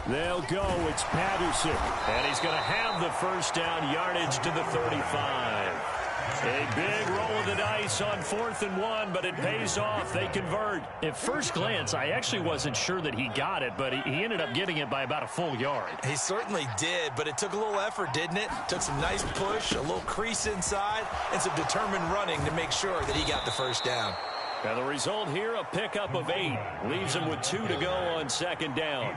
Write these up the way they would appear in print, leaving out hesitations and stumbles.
They'll go. It's Patterson. And he's going to have the first down, yardage to the 35. A big roll of the dice on 4th and 1, but it pays off. They convert. At first glance, I actually wasn't sure that he got it, but he ended up getting it by about a full yard. He certainly did, but it took a little effort, didn't it? Took some nice push, a little crease inside, and some determined running to make sure that he got the first down. And the result here, a pickup of 8. Leaves him with 2 to go on 2nd down.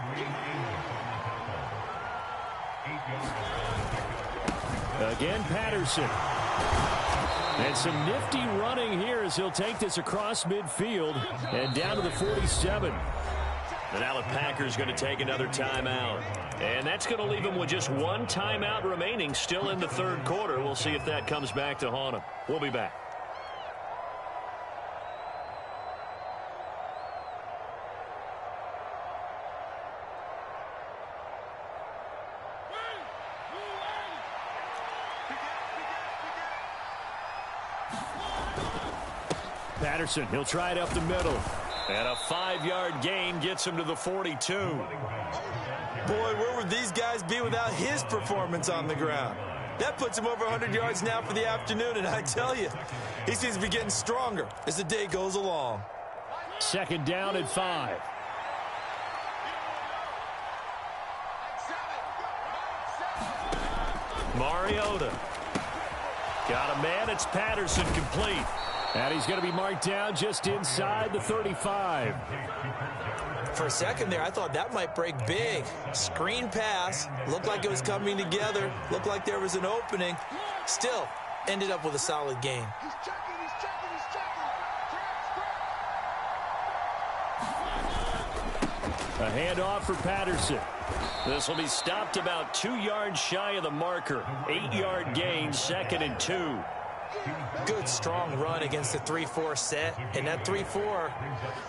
Again, Patterson. And some nifty running here as he'll take this across midfield and down to the 47. And now the Packers going to take another timeout. And that's going to leave him with just 1 timeout remaining still in the 3rd quarter. We'll see if that comes back to haunt him. We'll be back. Patterson, he'll try it up the middle. And a 5-yard gain gets him to the 42. Boy, where would these guys be without his performance on the ground? That puts him over 100 yards now for the afternoon, and I tell you, he seems to be getting stronger as the day goes along. 2nd down at 5. Mariota. Got a man, it's Patterson, complete. And he's going to be marked down just inside the 35. For a second there, I thought that might break big. Screen pass. Looked like it was coming together. Looked like there was an opening. Still, ended up with a solid gain. A handoff for Patterson. This will be stopped about 2 yards shy of the marker. 8-yard gain, 2nd and 2. Good, strong run against the 3-4 set. And that 3-4,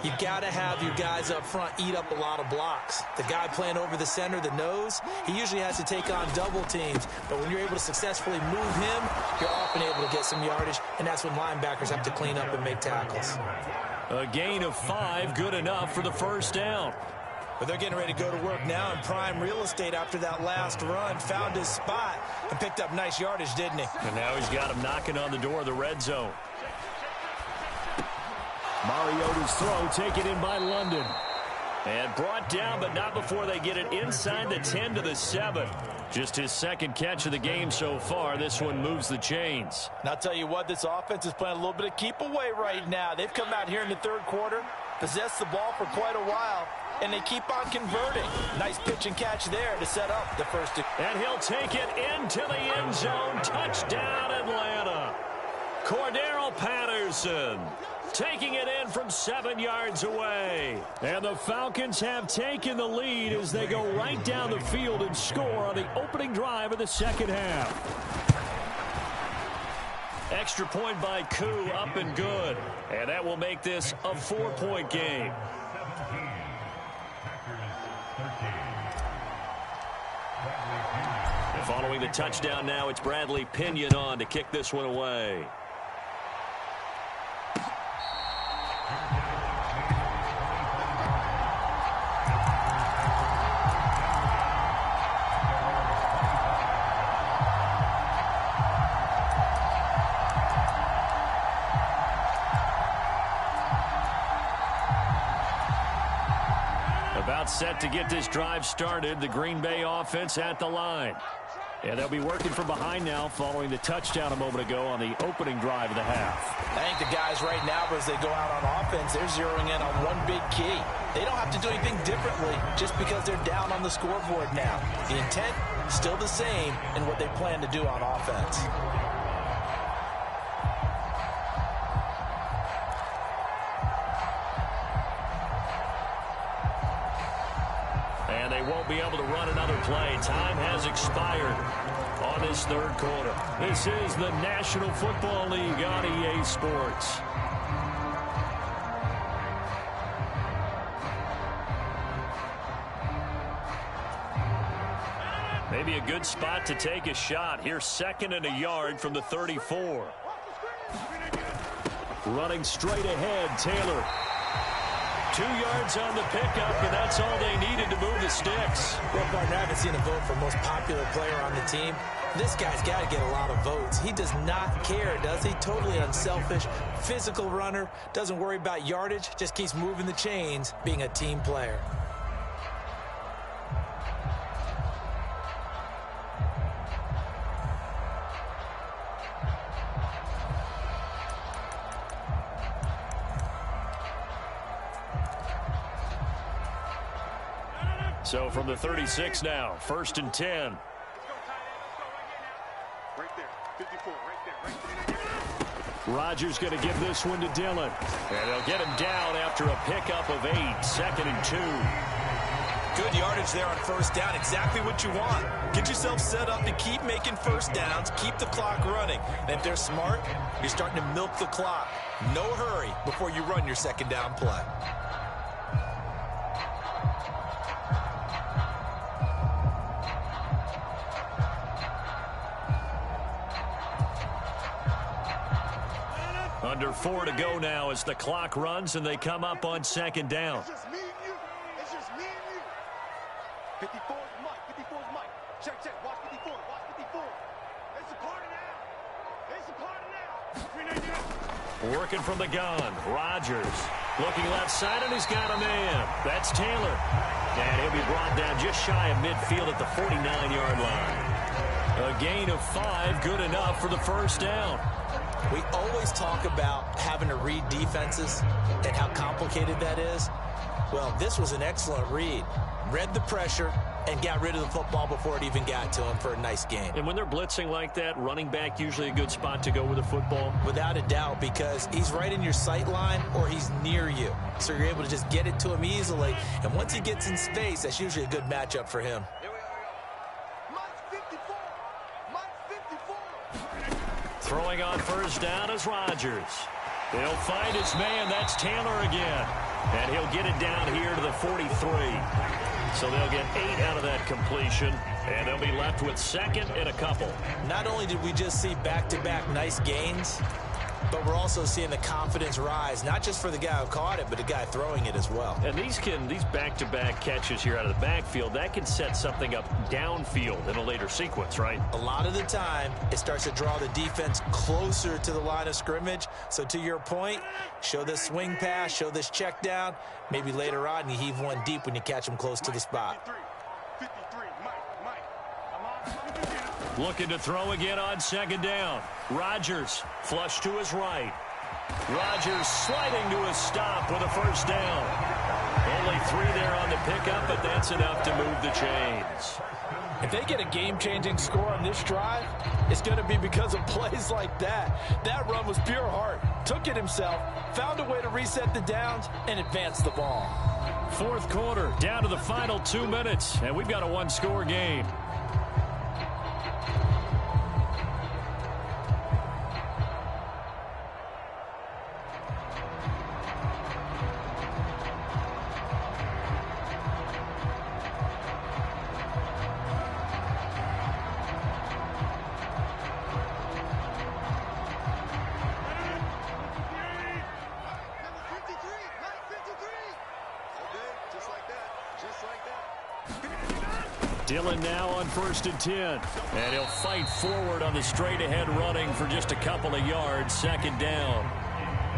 you got to have your guys up front eat up a lot of blocks. The guy playing over the center, the nose, he usually has to take on double teams. But when you're able to successfully move him, you're often able to get some yardage, and that's when linebackers have to clean up and make tackles. A gain of 5, good enough for the first down. But they're getting ready to go to work now in prime real estate after that last run. Found his spot and picked up nice yardage, didn't he? And now he's got him knocking on the door of the red zone. Mariota's throw taken in by London. And brought down, but not before they get it inside the 10 to the 7. Just his 2nd catch of the game so far. This one moves the chains. And I'll tell you what, this offense is playing a little bit of keep away right now. They've come out here in the 3rd quarter, possessed the ball for quite a while, and they keep on converting. Nice pitch and catch there to set up the first. And he'll take it into the end zone. Touchdown, Atlanta. Cordero Patterson taking it in from 7 yards away. And the Falcons have taken the lead as they go right down the field and score on the opening drive of the 2nd half. Extra point by Koo, up and good. And that will make this a 4-point game. Following the touchdown now, it's Bradley Pinion on to kick this one away. About set to get this drive started, the Green Bay offense at the line. And they'll be working from behind now following the touchdown a moment ago on the opening drive of the half. I think the guys right now, as they go out on offense, they're zeroing in on one big key. They don't have to do anything differently just because they're down on the scoreboard now. The intent, still the same in what they plan to do on offense. And they won't be able to run another play. Time has expired on this 3rd quarter. This is the National Football League on EA Sports. Maybe a good spot to take a shot. Here's 2nd and a yard from the 34. Running straight ahead, Taylor. 2 yards on the pickup, and that's all they needed to move the sticks. Well, partner, I haven't seen a vote for most popular player on the team. This guy's got to get a lot of votes. He does not care, does he? Totally unselfish, physical runner, doesn't worry about yardage, just keeps moving the chains, being a team player. So from the 36 now, 1st and 10. Rodgers going to give this one to Dillon. And they'll get him down after a pickup of 8, 2nd and 2. Good yardage there on 1st down, exactly what you want. Get yourself set up to keep making 1st downs, keep the clock running. And if they're smart, you're starting to milk the clock. No hurry before you run your 2nd down play. Under 4 to go now as the clock runs and they come up on 2nd down. It's just me and you. It's just me and you. 54 is Mike. 54 is Mike. Check, check. Watch 54. Watch 54. It's a party now. It's a party now. Working from the gun. Rodgers looking left side, and he's got a man. That's Taylor. And he'll be brought down just shy of midfield at the 49-yard line. A gain of 5, good enough for the 1st down. We always talk about having to read defenses and how complicated that is. Well, this was an excellent read. Read the pressure and got rid of the football before it even got to him for a nice gain. And when they're blitzing like that, running back usually a good spot to go with the football? Without a doubt, because he's right in your sight line or he's near you. So you're able to just get it to him easily. And once he gets in space, that's usually a good matchup for him. Throwing on 1st down is Rodgers. They'll find his man. That's Taylor again. And he'll get it down here to the 43. So they'll get 8 out of that completion. And they'll be left with 2nd and a couple. Not only did we just see back-to-back nice gains, but we're also seeing the confidence rise, not just for the guy who caught it, but the guy throwing it as well. And these back-to-back catches here out of the backfield, that can set something up downfield in a later sequence, right? A lot of the time, it starts to draw the defense closer to the line of scrimmage. So to your point, show this swing pass, show this check down. Maybe later on, you heave one deep when you catch him close to the spot. 53, Mike. Looking to throw again on 2nd down. Rodgers flush to his right. Rodgers sliding to a stop with a 1st down. Only 3 there on the pickup, but that's enough to move the chains. If they get a game-changing score on this drive, it's going to be because of plays like that. That run was pure heart. Took it himself, found a way to reset the downs, and advance the ball. 4th quarter, down to the final 2 minutes, and we've got a 1-score game. Dillon now on 1st and 10. And he'll fight forward on the straight-ahead running for just a couple of yards. 2nd down.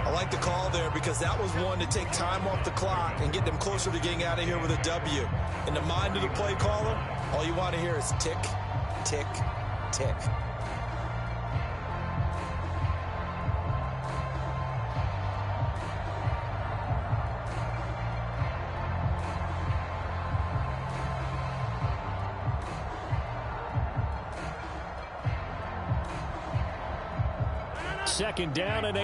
I like the call there because that was one to take time off the clock and get them closer to getting out of here with a W. In the mind of the play caller, all you want to hear is tick, tick, tick. Second down and 8.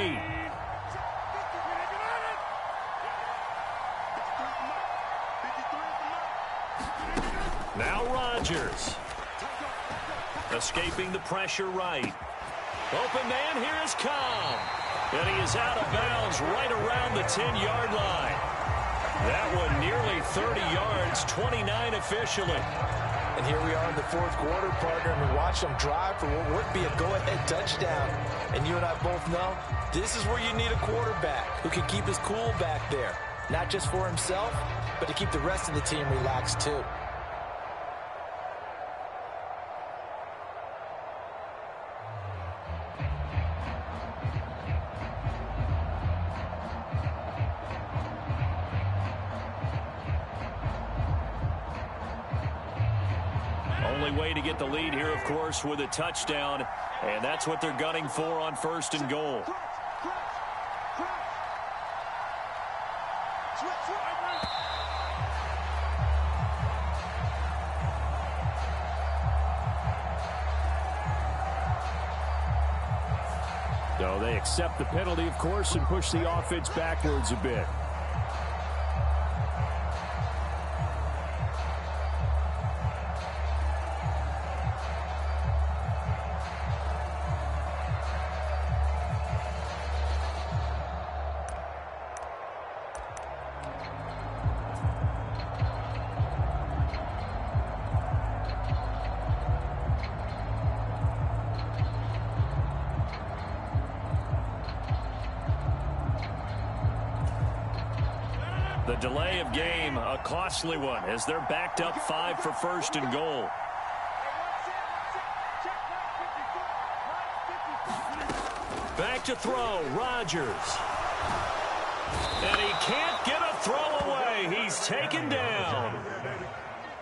Now Rodgers. Escaping the pressure right. Open man, here is Cobb. And he is out of bounds right around the 10-yard line. That one nearly 30 yards, 29 officially. And here we are in the 4th quarter, partner, and we watch them drive for what would be a go-ahead touchdown. And you and I both know this is where you need a quarterback who can keep his cool back there. not just for himself, but to keep the rest of the team relaxed too. Only way to get the lead here, of course, with a touchdown, and that's what they're gunning for on 1st and goal. So they accept the penalty, of course, and push the offense backwards a bit. The delay of game, a costly one, as they're backed up 5 for 1st and goal. Back to throw, Rodgers. And he can't get a throw away. He's taken down.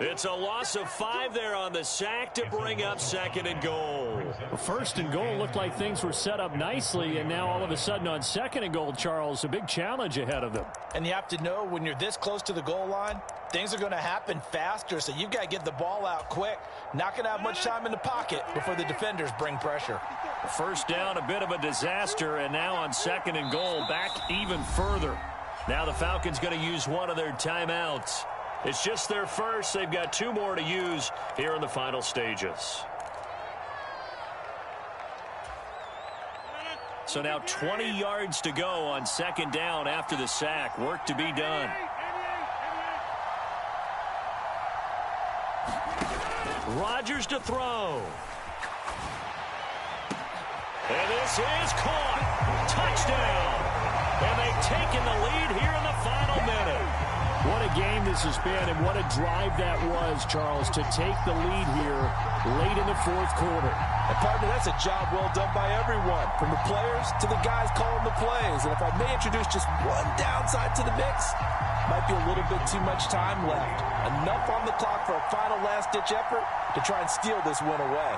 It's a loss of 5 there on the sack to bring up 2nd and goal. Well, 1st and goal looked like things were set up nicely, and now all of a sudden on 2nd and goal, Charles, a big challenge ahead of them. And you have to know when you're this close to the goal line, things are going to happen faster, so you've got to get the ball out quick. Not going to have much time in the pocket before the defenders bring pressure. 1st down, a bit of a disaster, and now on 2nd and goal, back even further. Now the Falcons going to use one of their timeouts. It's just their first. They've got 2 more to use here in the final stages. So now 20 yards to go on 2nd down after the sack. Work to be done. Rodgers to throw. And this is caught. Touchdown. And they've taken the lead here in the final minute. What a game this has been, and what a drive that was, Charles, to take the lead here late in the 4th quarter. And partner, that's a job well done by everyone, from the players to the guys calling the plays. And if I may introduce just one downside to the mix, might be a little bit too much time left. Enough on the clock for a final last-ditch effort to try and steal this win away.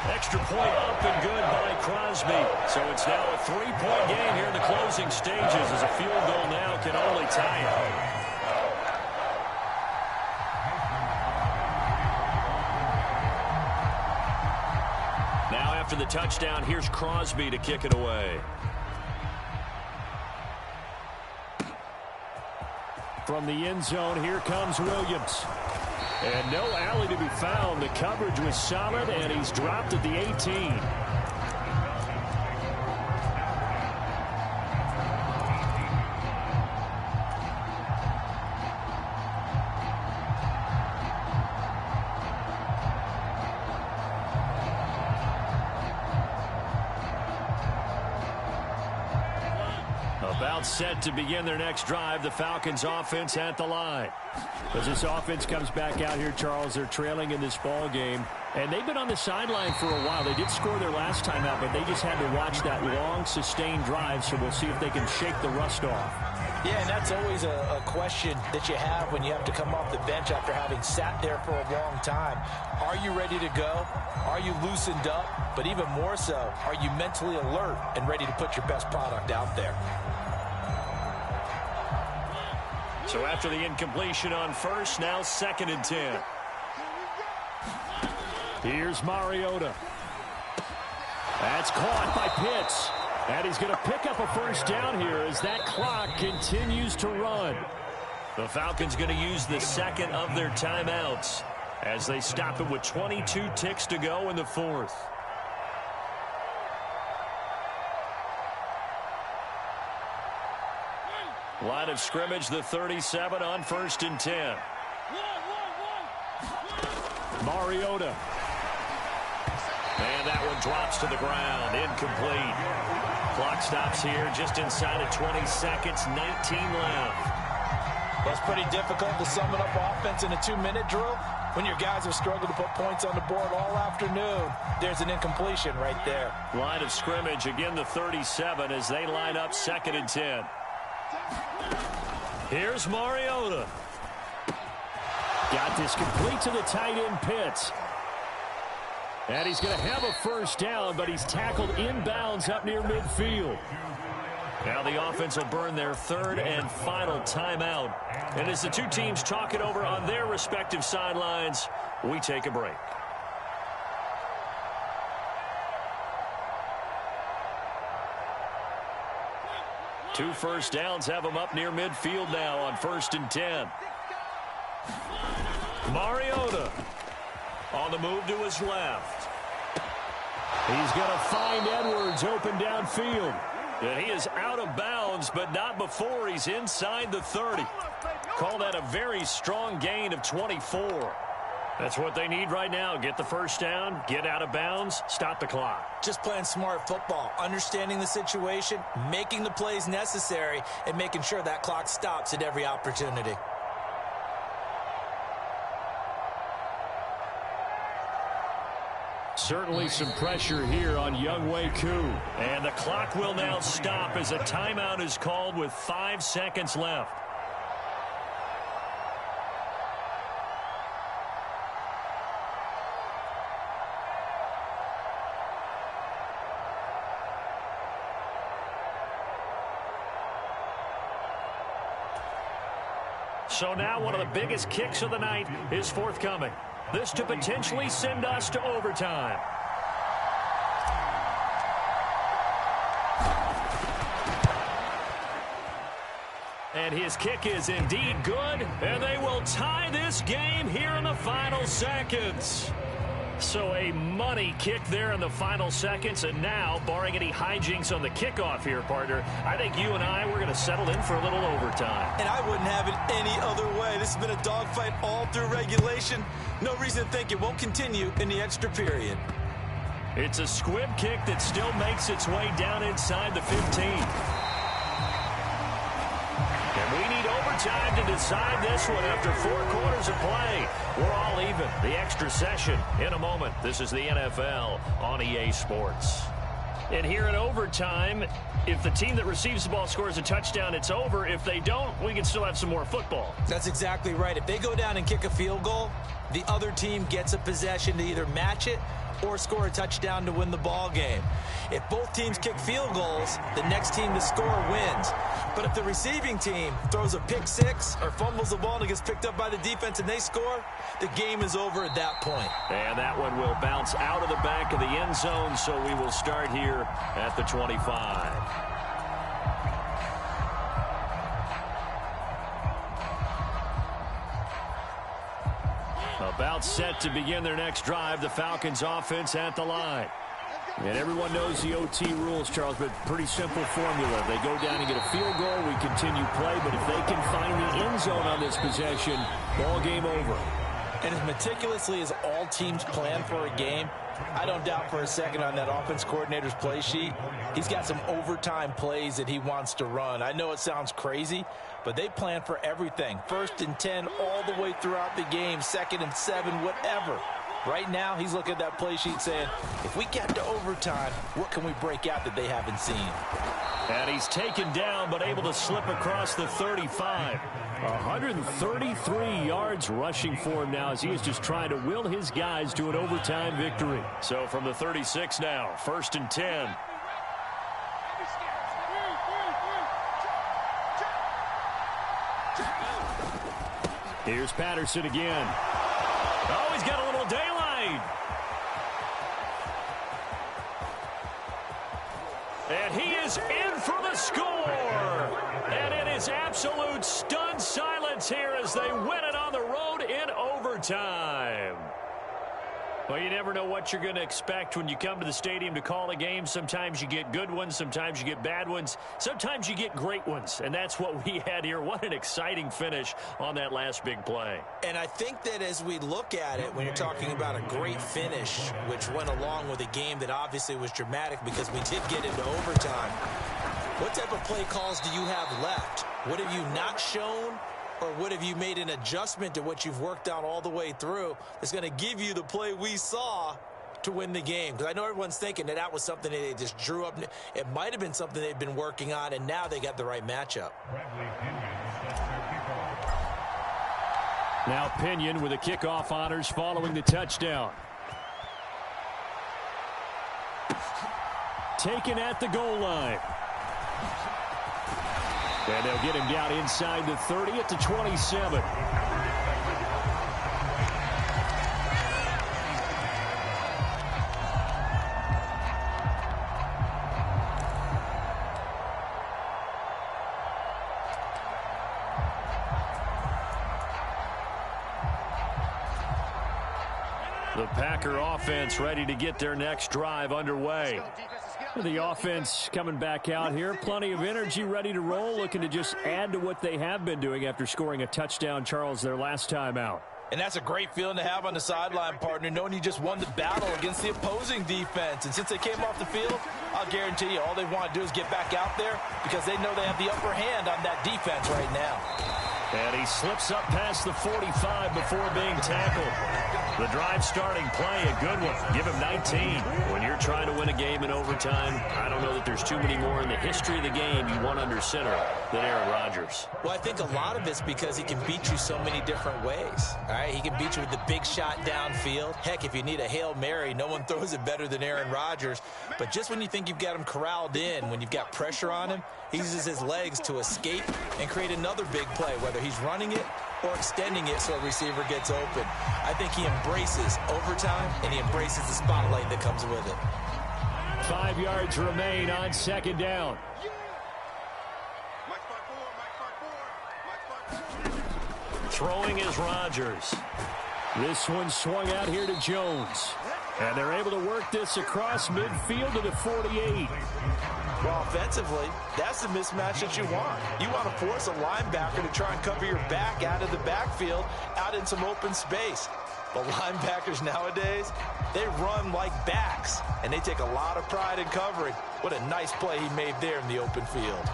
Extra point up and good by Crosby. So it's now a 3-point game here in the closing stages, as a field goal now can only tie it. Now after the touchdown, here's Crosby to kick it away. From the end zone, here comes Williams. And no alley to be found. The coverage was solid, and he's dropped at the 18. About set to begin their next drive. The Falcons offense at the line. As this offense comes back out here, Charles, they're trailing in this ball game. And they've been on the sideline for a while. They did score their last time out, but they just had to watch that long, sustained drive. So we'll see if they can shake the rust off. Yeah, and that's always a question that you have when you have to come off the bench after having sat there for a long time. Are you ready to go? Are you loosened up? But even more so, are you mentally alert and ready to put your best product out there? So after the incompletion on 1st, now 2nd and 10. Here's Mariota. That's caught by Pitts. And he's going to pick up a 1st down here as that clock continues to run. The Falcons going to use the 2nd of their timeouts as they stop it with 22 ticks to go in the 4th. Line of scrimmage, the 37 on 1st and 10. Mariota. And that one drops to the ground. Incomplete. Clock stops here just inside of 20 seconds. 19 left. Well, it's pretty difficult to sum it up offense in a 2-minute drill when your guys have struggled to put points on the board all afternoon. There's an incompletion right there. Line of scrimmage, again the 37 as they line up 2nd and 10. Here's Mariota. Got this complete to the tight end Pitts. And he's going to have a first down, but he's tackled inbounds up near midfield. Now the offense will burn their 3rd and final timeout. And as the two teams talk it over on their respective sidelines, we take a break. Two first downs have them up near midfield now on 1st and 10. Mariota on the move to his left. He's going to find Edwards open downfield. And he is out of bounds, but not before he's inside the 30. Call that a very strong gain of 24. That's what they need right now. Get the first down, get out of bounds, stop the clock. Just playing smart football, understanding the situation, making the plays necessary, and making sure that clock stops at every opportunity. Certainly some pressure here on Younghoe Koo. And the clock will now stop as a timeout is called with 5 seconds left. So now one of the biggest kicks of the night is forthcoming. This to potentially send us to overtime. And his kick is indeed good, and they will tie this game here in the final seconds. So a money kick there in the final seconds, and now, barring any hijinks on the kickoff here, partner, I think you and I, we're going to settle in for a little overtime. And I wouldn't have it any other way. This has been a dogfight all through regulation. No reason to think it won't continue in the extra period. It's a squib kick that still makes its way down inside the 15. And we need overtime to decide this one after 4 quarters of play. We're all even. The extra session in a moment. This is the NFL on EA Sports. And here in overtime, if the team that receives the ball scores a touchdown, it's over. If they don't, we can still have some more football. That's exactly right. If they go down and kick a field goal, the other team gets a possession to either match it or score a touchdown to win the ball game. If both teams kick field goals, the next team to score wins. But if the receiving team throws a pick six or fumbles the ball and it gets picked up by the defense and they score, the game is over at that point. And that one will bounce out of the back of the end zone, so we will start here at the 25. About set to begin their next drive, the Falcons offense at the line. And everyone knows the OT rules, Charles, but pretty simple formula. They go down and get a field goal, we continue play, but if they can find the end zone on this possession, ball game over. And as meticulously as all teams plan for a game, I don't doubt for a second on that offense coordinator's play sheet, he's got some overtime plays that he wants to run. I know it sounds crazy, but they plan for everything. 1st and 10 all the way throughout the game, 2nd and 7, whatever. Right now, he's looking at that play sheet saying, if we get to overtime, what can we break out that they haven't seen? And he's taken down, but able to slip across the 35. 133 yards rushing for him now as he is just trying to will his guys to an overtime victory. So from the 36 now, 1st and 10. Here's Patterson again. Oh, he's got a little daylight. And he is in for the score. And it is absolute stunned silence here as they win it on the road in overtime. Well, you never know what you're going to expect when you come to the stadium to call a game. Sometimes you get good ones. Sometimes you get bad ones. Sometimes you get great ones. And that's what we had here. What an exciting finish on that last big play. And I think that as we look at it, when you're talking about a great finish, which went along with a game that obviously was dramatic because we did get into overtime, what type of play calls do you have left? What have you not shown? Or what have you made an adjustment to what you've worked on all the way through that's going to give you the play we saw to win the game? Because I know everyone's thinking that was something that they just drew up. It might have been something they've been working on, and now they got the right matchup. Now Pinion with the kickoff honors following the touchdown. Taken at the goal line. And they'll get him down inside the 30 at the 27. The Packer offense ready to get their next drive underway. The offense coming back out here. Plenty of energy, ready to roll, looking to just add to what they have been doing after scoring a touchdown, Charles, their last time out. And that's a great feeling to have on the sideline, partner, knowing you just won the battle against the opposing defense. And since they came off the field, I'll guarantee you all they want to do is get back out there because they know they have the upper hand on that defense right now. And he slips up past the 45 before being tackled. The drive starting play, a good one. Give him 19. When you're trying to win a game in overtime, I don't know that there's too many more in the history of the game you want under center than Aaron Rodgers. Well, I think a lot of it's because he can beat you so many different ways. All right, he can beat you with the big shot downfield. Heck, if you need a Hail Mary, no one throws it better than Aaron Rodgers. But just when you think you've got him corralled in, when you've got pressure on him, he uses his legs to escape and create another big play, whether he's running it or extending it so a receiver gets open. I think he embraces overtime, and he embraces the spotlight that comes with it. 5 yards remain on second down. Throwing is Rodgers. This one swung out here to Jones. And they're able to work this across midfield to the 48. Well, offensively, that's the mismatch that you want. You want to force a linebacker to try and cover your back out of the backfield, out in some open space. But linebackers nowadays, they run like backs, and they take a lot of pride in covering. What a nice play he made there in the open field.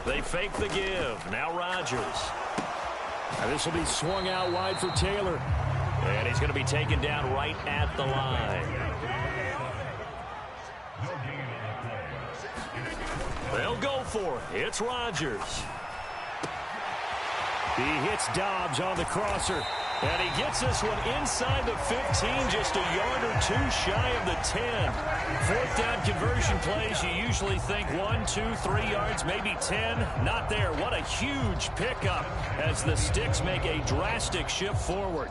They fake the give. Now Rodgers. And this will be swung out wide for Taylor. And he's going to be taken down right at the line. They'll go for it. It's Rodgers. He hits Dobbs on the crosser. And he gets this one inside the 15, just a yard or two shy of the 10. Fourth down conversion plays, you usually think 1, 2, 3 yards, maybe 10. Not there. What a huge pickup as the Sticks make a drastic shift forward.